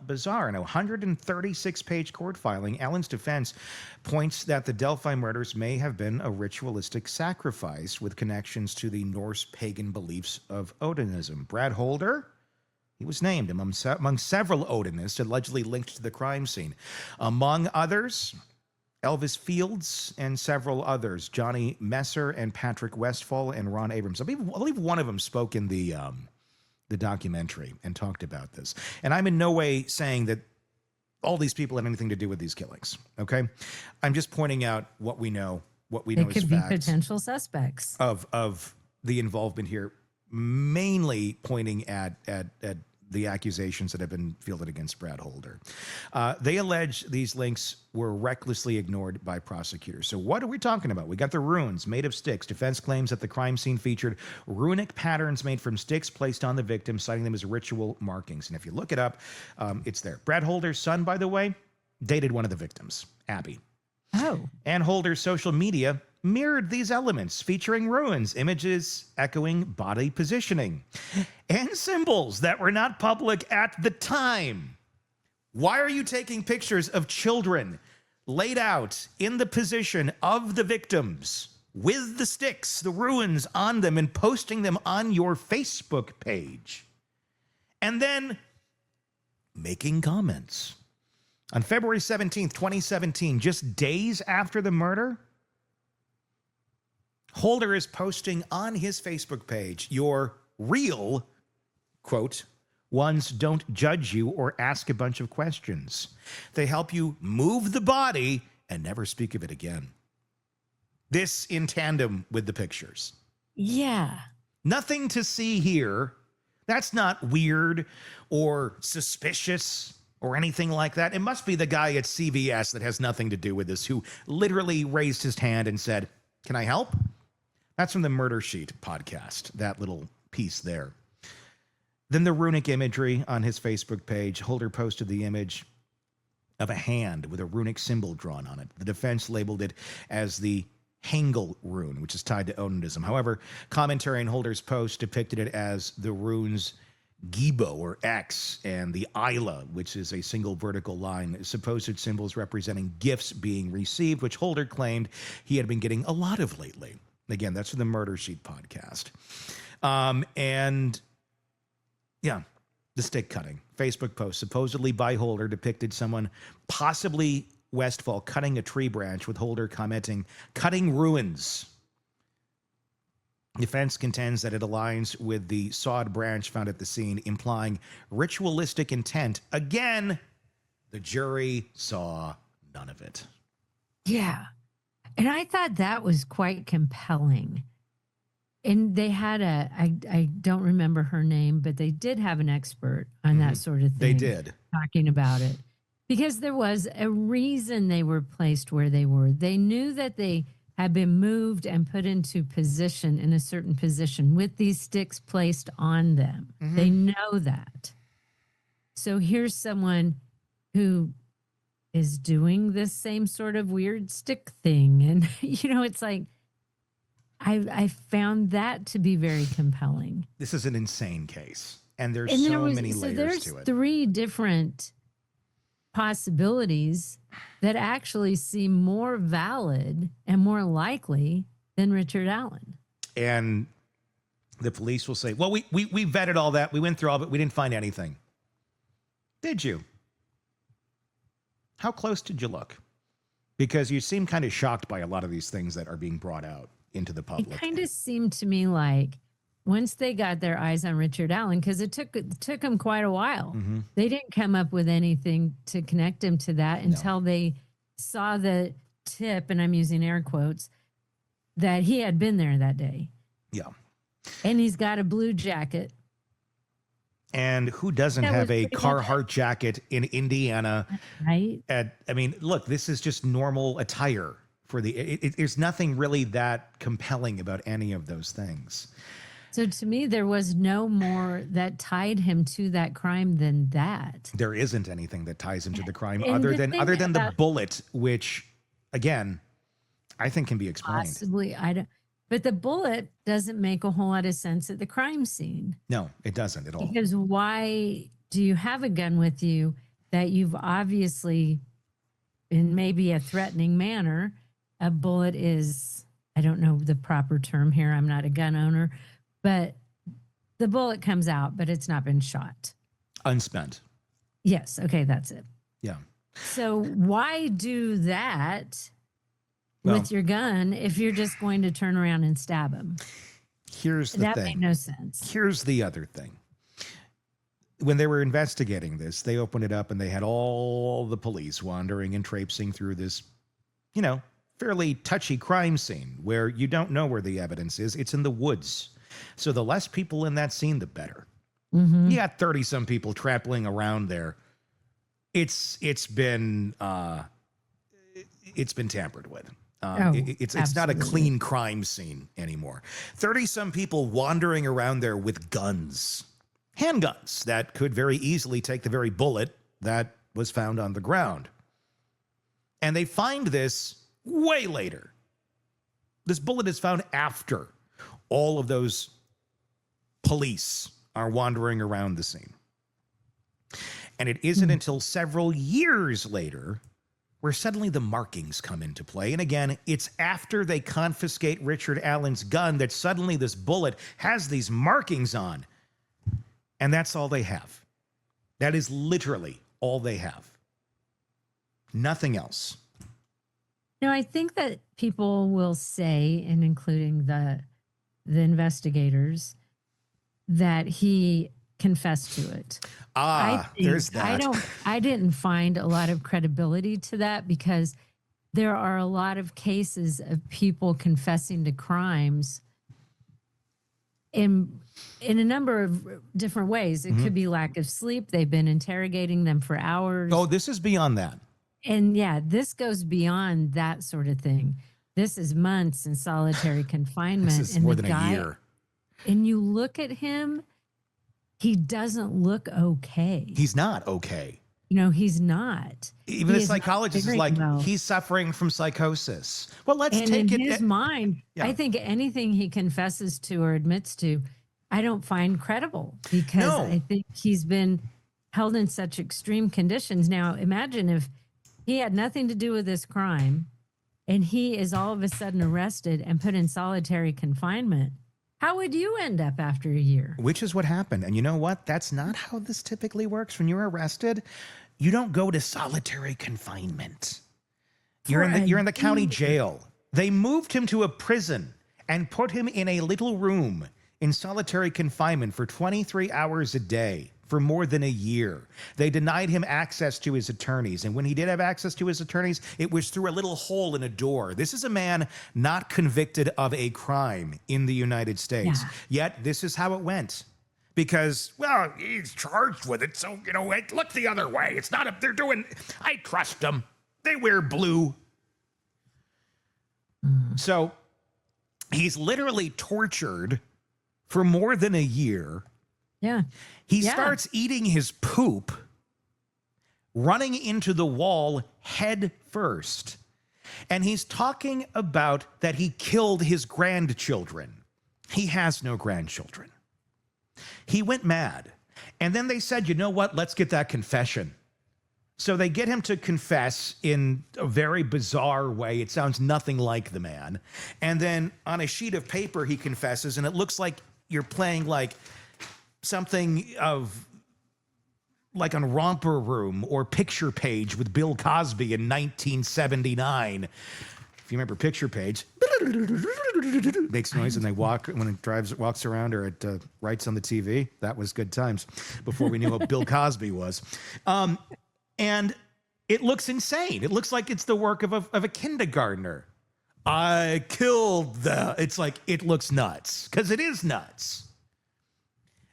bizarre. In a 136-page court filing, Ellen's defense points that the Delphi murders may have been a ritualistic sacrifice with connections to the Norse pagan beliefs of Odinism. Brad Holder, he was named among several Odinists allegedly linked to the crime scene. Among others, Elvis Fields and several others, Johnny Messer and Patrick Westphal and Ron Abrams. I believe one of them spoke in the documentary and talked about this. And I'm in no way saying that all these people had anything to do with these killings, okay? I'm just pointing out what we know as facts. They could be potential suspects. Of the involvement here, mainly pointing at the accusations that have been fielded against Brad Holder. They allege these links were recklessly ignored by prosecutors. So what are we talking about? We got the ruins made of sticks. Defense claims that the crime scene featured runic patterns made from sticks placed on the victim, citing them as ritual markings. And if you look it up, it's there. Brad Holder's son, by the way, dated one of the victims, Abby. Oh. And Holder's social media mirrored these elements, featuring ruins, images echoing body positioning, and symbols that were not public at the time. Why are you taking pictures of children laid out in the position of the victims with the sticks, the ruins on them, and posting them on your Facebook page? And then making comments. On February 17th, 2017, just days after the murder, Holder is posting on his Facebook page, "Your real," quote, "ones don't judge you or ask a bunch of questions. They help you move the body and never speak of it again." This in tandem with the pictures. Yeah. Nothing to see here. That's not weird or suspicious or anything like that. It must be the guy at CVS that has nothing to do with this, who literally raised his hand and said, "Can I help?" That's from the Murder Sheet podcast, that little piece there. Then the runic imagery on his Facebook page. Holder posted the image of a hand with a runic symbol drawn on it. The defense labeled it as the Hangul rune, which is tied to Odinism. However, commentary on Holder's post depicted it as the runes Gibo, or X, and the Isla, which is a single vertical line, supposed symbols representing gifts being received, which Holder claimed he had been getting a lot of lately. Again, that's from the Murder Sheet podcast. And yeah, the stick cutting. Facebook post supposedly by Holder depicted someone, possibly Westfall, cutting a tree branch, with Holder commenting, "Cutting ruins." Defense contends that it aligns with the sawed branch found at the scene, implying ritualistic intent. Again, the jury saw none of it. Yeah. And I thought that was quite compelling. And they had I don't remember her name, but they did have an expert on that sort of thing. They did. Talking about it. Because there was a reason they were placed where they were. They knew that they had been moved and put into position, in a certain position, with these sticks placed on them. They know that. So here's someone who is doing this same sort of weird stick thing. And, you know, it's like, I found that to be very compelling. This is an insane case. And there's many layers there's to it. 3 different possibilities that actually seem more valid and more likely than Richard Allen. And the police will say, "Well, we vetted all that. We went through all of it. We didn't find anything." Did you? How close did you look? Because you seem kind of shocked by a lot of these things that are being brought out into the public. It kind of seemed to me like once they got their eyes on Richard Allen, because it took them quite a while. They didn't come up with anything to connect him to that until they saw the tip, and I'm using air quotes, that he had been there that day. Yeah. And he's got a blue jacket. And who doesn't have a Carhartt jacket in Indiana? Right. I mean, look, this is just normal attire for there's nothing really that compelling about any of those things. So to me, there was no more that tied him to that crime than that. There isn't anything that ties him to the crime And other the than thing the bullet, which, again, I think can be explained. Possibly, I don't. But the bullet doesn't make a whole lot of sense at the crime scene. No, it doesn't at all. Because why do you have a gun with you that you've obviously, in maybe a threatening manner, a bullet is, I don't know the proper term here, I'm not a gun owner, but the bullet comes out, but it's not been shot. Unspent. Yes. Okay. That's it. Yeah. So why do that with your gun if you're just going to turn around and stab him? Here's the thing. That made no sense. Here's the other thing. When they were investigating this, they opened it up and they had all the police wandering and traipsing through this, you know, fairly touchy crime scene where you don't know where the evidence is. It's in the woods. So the less people in that scene, the better. You got 30-some people trampling around there. It's been tampered with. It's not a clean crime scene anymore. 30-some people wandering around there with guns, handguns that could very easily take the very bullet that was found on the ground. And they find this way later. This bullet is found after all of those police are wandering around the scene. And it isn't until several years later where suddenly the markings come into play. And again, it's after they confiscate Richard Allen's gun that suddenly this bullet has these markings on. And that's all they have. That is literally all they have. Nothing else. No, I think that people will say, and including the investigators, that he confessed to it. There's that. I didn't find a lot of credibility to that because there are a lot of cases of people confessing to crimes in a number of different ways. It could be lack of sleep. They've been interrogating them for hours. Oh, this is beyond that. And yeah, this goes beyond that sort of thing. This is months in solitary confinement. This is more than a year. And you look at him, he doesn't look okay. He's not okay. You know, he's not. Even the psychologist is like, well. he's suffering from psychosis. Well, let's And take in it. his mind, Yeah. I think anything he confesses to or admits to, I don't find credible because No. I think he's been held in such extreme conditions. Now, imagine if he had nothing to do with this crime and he is all of a sudden arrested and put in solitary confinement. How would you end up after a year? Which is what happened. And you know what? That's not how this typically works. When you're arrested, you don't go to solitary confinement. You're in the county jail. They moved him to a prison and put him in a little room in solitary confinement for 23 hours a day for more than a year. They denied him access to his attorneys. And when he did have access to his attorneys, it was through a little hole in a door. This is a man not convicted of a crime in the United States. Yeah. Yet this is how it went. Because, well, he's charged with it. So, you know, look the other way. It's not they're doing, I trust them. They wear blue. So he's literally tortured for more than a year. Yeah. He starts eating his poop, running into the wall head first. And he's talking about that he killed his grandchildren. He has no grandchildren. He went mad. And then they said, you know what? Let's get that confession. So they get him to confess in a very bizarre way. It sounds nothing like the man. And then on a sheet of paper, he confesses, and it looks like you're playing like something of like on Romper Room or Picture Page with Bill Cosby in 1979. If you remember Picture Page, makes noise and they walk when it walks around or it writes on the TV. That was good times before we knew what Bill Cosby was. And it looks insane. It looks like it's the work of a kindergartner. I killed it's like, it looks nuts because it is nuts.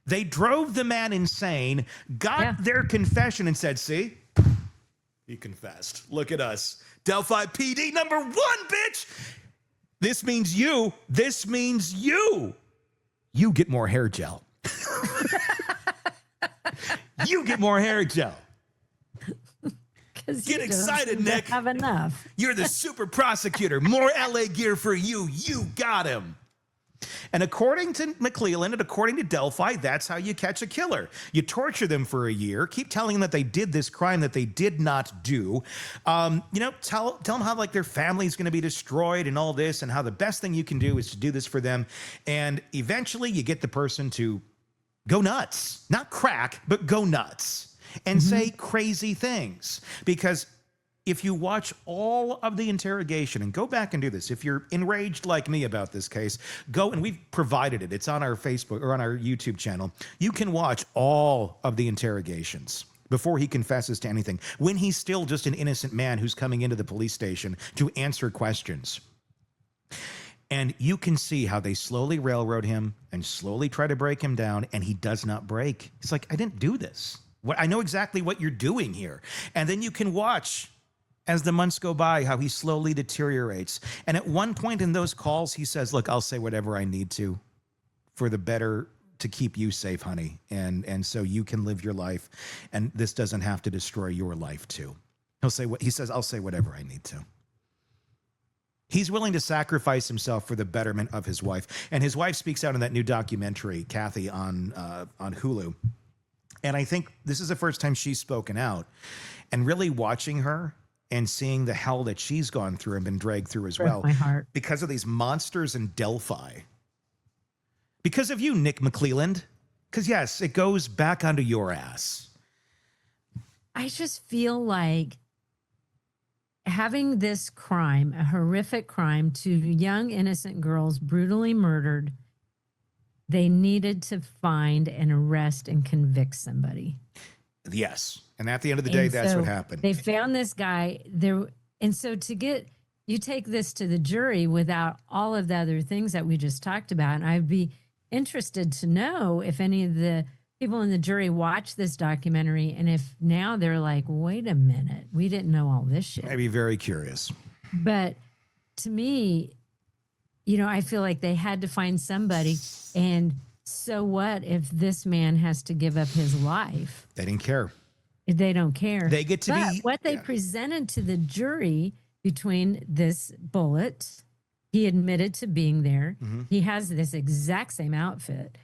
They drove the man insane, got their confession and said, see, he confessed. Look at us. Delphi PD #1, bitch. This means you. This means you. You get more hair gel. You get more hair gel. Get excited, Nick. Have enough. You're the super prosecutor. More LA gear for you. You got him. And according to McClellan and according to Delphi, that's how you catch a killer. You torture them for a year, keep telling them that they did this crime that they did not do. You know, tell them how like their family's going to be destroyed and all this, and how the best thing you can do is to do this for them. And eventually you get the person to go nuts, not crack, but go nuts and say crazy things. Because if you watch all of the interrogation, and go back and do this, if you're enraged like me about this case, go, and we've provided it. It's on our Facebook or on our YouTube channel. You can watch all of the interrogations before he confesses to anything, when he's still just an innocent man who's coming into the police station to answer questions. And you can see how they slowly railroad him and slowly try to break him down, and he does not break. It's like, I didn't do this. I know exactly what you're doing here. And then you can watch as the months go by, how he slowly deteriorates. And at one point in those calls, he says, look, I'll say whatever I need to for the better, to keep you safe, honey. And so you can live your life. And this doesn't have to destroy your life too. He says, I'll say whatever I need to. He's willing to sacrifice himself for the betterment of his wife. And his wife speaks out in that new documentary, Kathy, on Hulu. And I think this is the first time she's spoken out. And really watching her and seeing the hell that she's gone through and been dragged through as well. My heart. Because of these monsters in Delphi. Because of you, Nick McClelland. Because, yes, it goes back onto your ass. I just feel like having this crime, a horrific crime, to young innocent girls brutally murdered, they needed to find and arrest and convict somebody. Yes. And at the end of the day, that's what happened. They found this guy there. And so you take this to the jury without all of the other things that we just talked about. And I'd be interested to know if any of the people in the jury watch this documentary, and if now they're like, wait a minute, we didn't know all this shit. I'd be very curious. But to me, I feel like they had to find somebody. And so what if this man has to give up his life? They didn't care. They don't care. They get to be. What they presented to the jury between this bullet, he admitted to being there. Mm-hmm. He has this exact same outfit.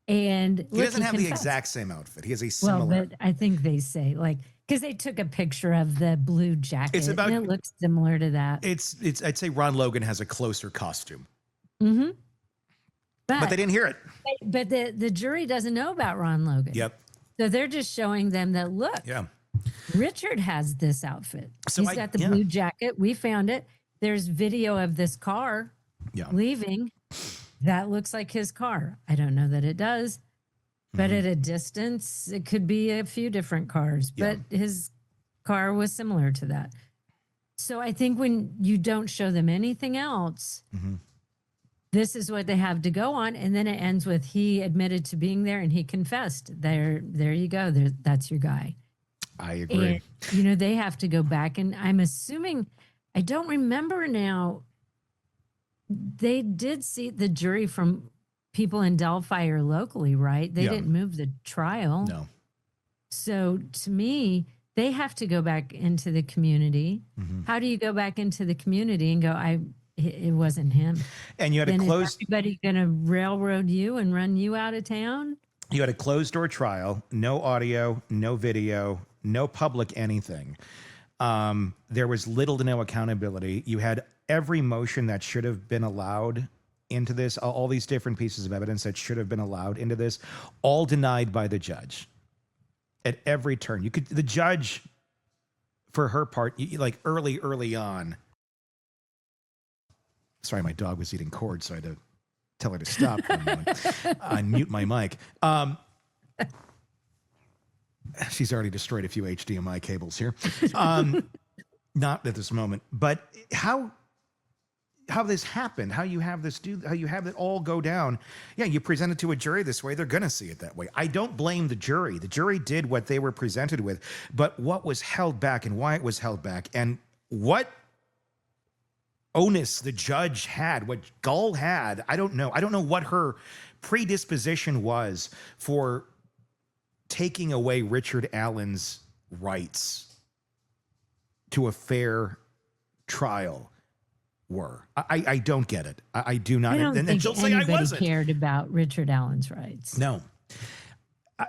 And he doesn't have the exact same outfit. He has a similar. Well, but I think they say because they took a picture of the blue jacket, and it looks similar to that. It's. I'd say Ron Logan has a closer costume. Mm-hmm. But they didn't hear it. But the jury doesn't know about Ron Logan. Yep. So they're just showing them that, look, Richard has this outfit. So he's got the blue jacket. We found it. There's video of this car leaving. That looks like his car. I don't know that it does, but at a distance, it could be a few different cars, but his car was similar to that. So I think when you don't show them anything else, this is what they have to go on. And then it ends with he admitted to being there and he confessed. There you go. That's your guy. I agree. And, they have to go back. And I'm assuming, I don't remember now, they did seat the jury from people in Delphi or locally, right? They didn't move the trial. No. So to me, they have to go back into the community. Mm-hmm. How do you go back into the community and go, it wasn't him? And you had then a closed. Is everybody going to railroad you and run you out of town? You had a closed door trial, no audio, no video, no public anything. There was little to no accountability. You had every motion that should have been allowed into this, all these different pieces of evidence that should have been allowed into this, all denied by the judge at every turn. The judge, for her part, early on. Sorry, my dog was eating cords, so I had to tell her to stop for a moment. Unmute my mic. She's already destroyed a few HDMI cables here. Not at this moment, but how this happened, how you have it all go down. Yeah, you present it to a jury this way, they're going to see it that way. I don't blame the jury. The jury did what they were presented with, but what was held back and why it was held back and what onus the judge had, what Gull had, I don't know. I don't know what her predisposition was for taking away Richard Allen's rights to a fair trial were. I don't get it. I do not. I don't and think she'll say I wasn't. Cared about Richard Allen's rights. No.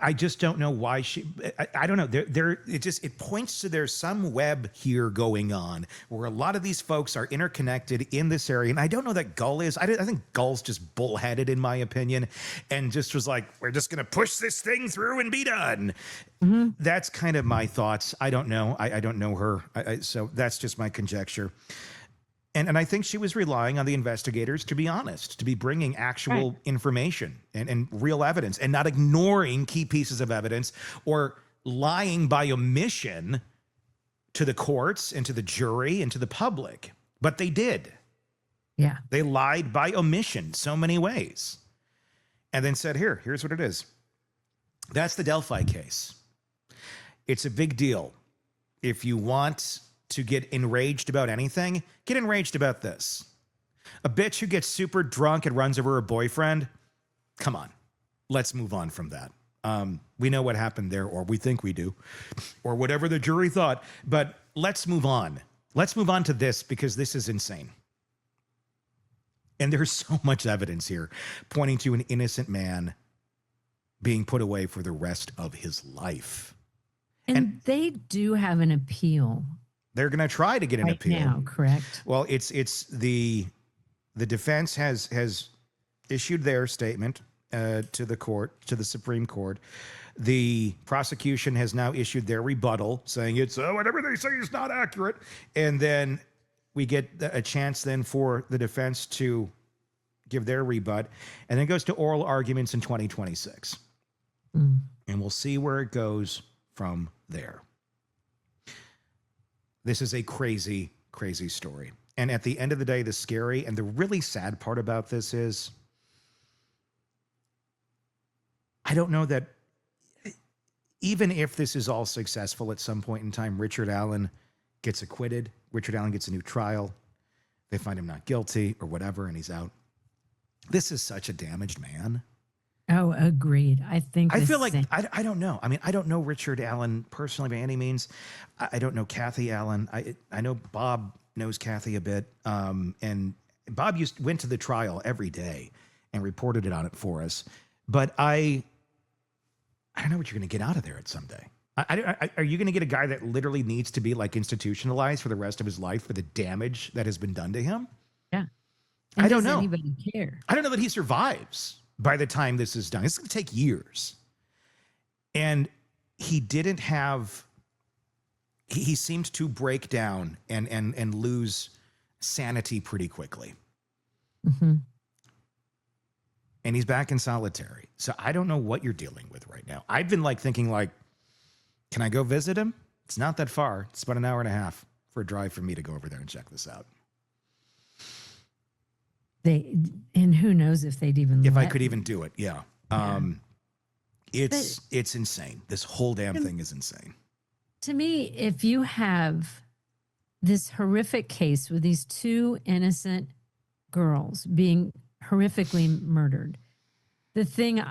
I just don't know why she. I don't know. It points to there's some web here going on where a lot of these folks are interconnected in this area, and I don't know that Gull is. I think Gull's just bullheaded, in my opinion, and just was like, we're just gonna push this thing through and be done. Mm-hmm. That's kind of my thoughts. I don't know. I don't know her, so that's just my conjecture. And I think she was relying on the investigators to be honest, to be bringing actual information and real evidence and not ignoring key pieces of evidence or lying by omission to the courts and to the jury and to the public. But they did. Yeah. They lied by omission so many ways and then said, here's what it is. That's the Delphi case. It's a big deal. If you want to get enraged about anything, get enraged about this. A bitch who gets super drunk and runs over her boyfriend, come on, let's move on from that. We know what happened there, or we think we do, or whatever the jury thought, but let's move on. Let's move on to this because this is insane. And there's so much evidence here pointing to an innocent man being put away for the rest of his life. And they do have an appeal. They're going to try to get an right appeal now, correct? Well, it's the defense has issued their statement to the court, to the Supreme Court. The prosecution has now issued their rebuttal, saying it's whatever they say is not accurate. And then we get a chance then for the defense to give their rebut, and then it goes to oral arguments in 2026. And we'll see where it goes from there. This is a crazy, crazy story. And at the end of the day, the scary and the really sad part about this is, I don't know that even if this is all successful at some point in time, Richard Allen gets acquitted. Richard Allen gets a new trial. They find him not guilty or whatever, and he's out. This is such a damaged man. Oh, agreed. I feel like, I don't know. I mean, I don't know Richard Allen personally by any means. I don't know Kathy Allen. I know Bob knows Kathy a bit. And Bob went to the trial every day and reported it on it for us. But I don't know what you're going to get out of there at someday. Are you going to get a guy that literally needs to be like institutionalized for the rest of his life for the damage that has been done to him? Yeah. And I don't know. Does anybody care? I don't know that he survives by the time this is done. It's going to take years. And he didn't have, he seemed to break down and lose sanity pretty quickly. Mm-hmm. And he's back in solitary. So I don't know what you're dealing with right now. I've been thinking can I go visit him? It's not that far. It's about an hour and a half for a drive for me to go over there and check this out. And who knows if they'd even if I could even do it. Yeah. It's insane. This whole damn thing is insane. To me, if you have this horrific case with these two innocent girls being horrifically murdered, the thing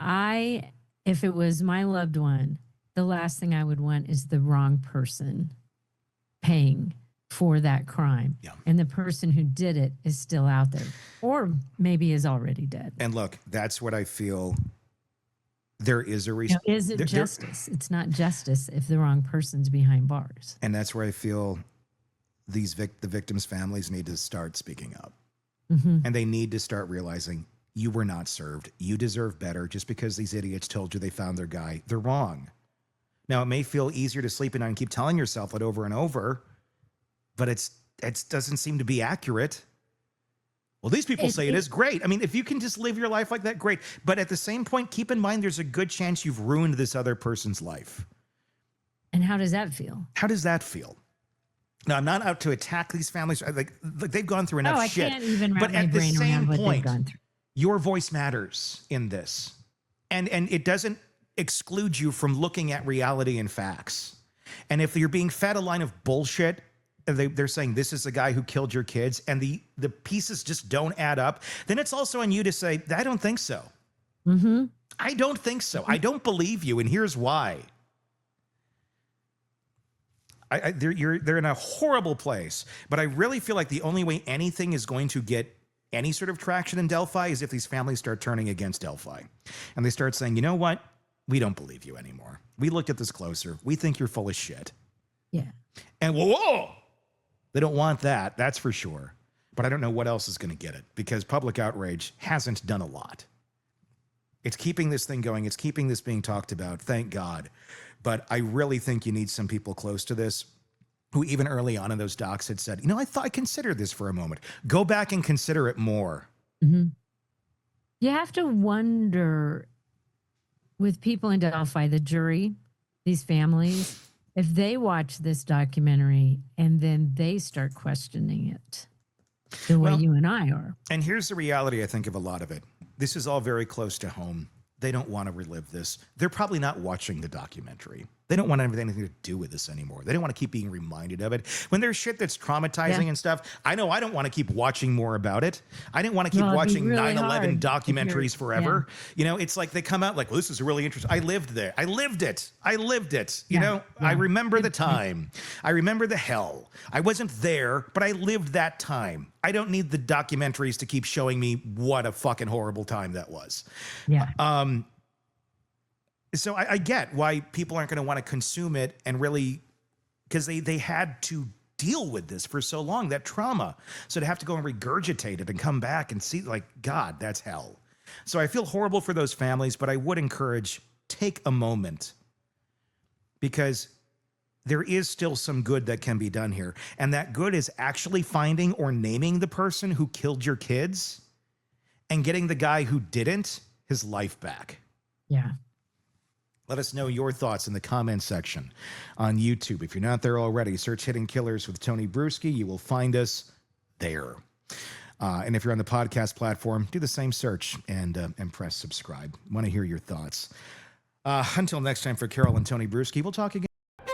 if it was my loved one, the last thing I would want is the wrong person paying for that crime. Yeah. And the person who did it is still out there, or maybe is already dead. And look, that's what I feel. There is a is it justice? It's not justice if the wrong person's behind bars. And that's where I feel the victims' families need to start speaking up. Mm-hmm. And they need to start realizing you were not served. You deserve better. Just because these idiots told you they found their guy, they're wrong. Now, it may feel easier to sleep at night and keep telling yourself it over and over, but it doesn't seem to be accurate. Well, these people say it is great. I mean, if you can just live your life like that, great. But at the same point, keep in mind there's a good chance you've ruined this other person's life. And how does that feel? How does that feel? Now, I'm not out to attack these families. Like they've gone through enough shit. I can't even wrap but my at the brain same around what point, they've gone through. Your voice matters in this. And it doesn't exclude you from looking at reality and facts. And if you're being fed a line of bullshit, they're saying this is the guy who killed your kids, and the pieces just don't add up, then it's also on you to say, I don't think so. Mm-hmm. I don't think so. I don't believe you, and here's why. They're in a horrible place, but I really feel like the only way anything is going to get any sort of traction in Delphi is if these families start turning against Delphi. And they start saying, you know what? We don't believe you anymore. We looked at this closer. We think you're full of shit. Yeah. And whoa, they don't want that. That's for sure. But I don't know what else is going to get it, because public outrage hasn't done a lot. It's keeping this thing going. It's keeping this being talked about. Thank God. But I really think you need some people close to this who even early on in those docs had said, I considered this for a moment. Go back and consider it more. Mm-hmm. You have to wonder with people in Delphi, the jury, these families, if they watch this documentary and then they start questioning it the way you and I are. And here's the reality, I think, of a lot of it. This is all very close to home. they don't want to relive this. They're probably not watching the documentary. They don't want to have anything to do with this anymore. They don't want to keep being reminded of it. When there's shit that's traumatizing and stuff, I know I don't want to keep watching more about it. I didn't want to keep watching really 9/11 documentaries forever. Yeah. You know, it's like they come out like, well, this is really interesting. I lived there. I lived it. You know, I remember the time. I remember the hell. I wasn't there, but I lived that time. I don't need the documentaries to keep showing me what a fucking horrible time that was. Yeah. So I get why people aren't going to want to consume it and really, because they had to deal with this for so long, that trauma. So to have to go and regurgitate it and come back and see, like, God, that's hell. So I feel horrible for those families, but I would encourage, take a moment, because there is still some good that can be done here. And that good is actually finding or naming the person who killed your kids and getting the guy who didn't his life back. Yeah. Let us know your thoughts in the comments section on YouTube. If you're not there already, search Hidden Killers with Tony Bruschi. You will find us there. And if you're on the podcast platform, do the same search and press subscribe. Want to hear your thoughts. Until next time, for Carol and Tony Bruschi, we'll talk again.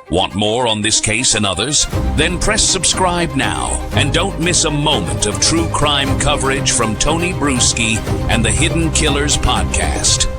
Want more on this case and others? Then press subscribe now and don't miss a moment of true crime coverage from Tony Bruschi and the Hidden Killers podcast.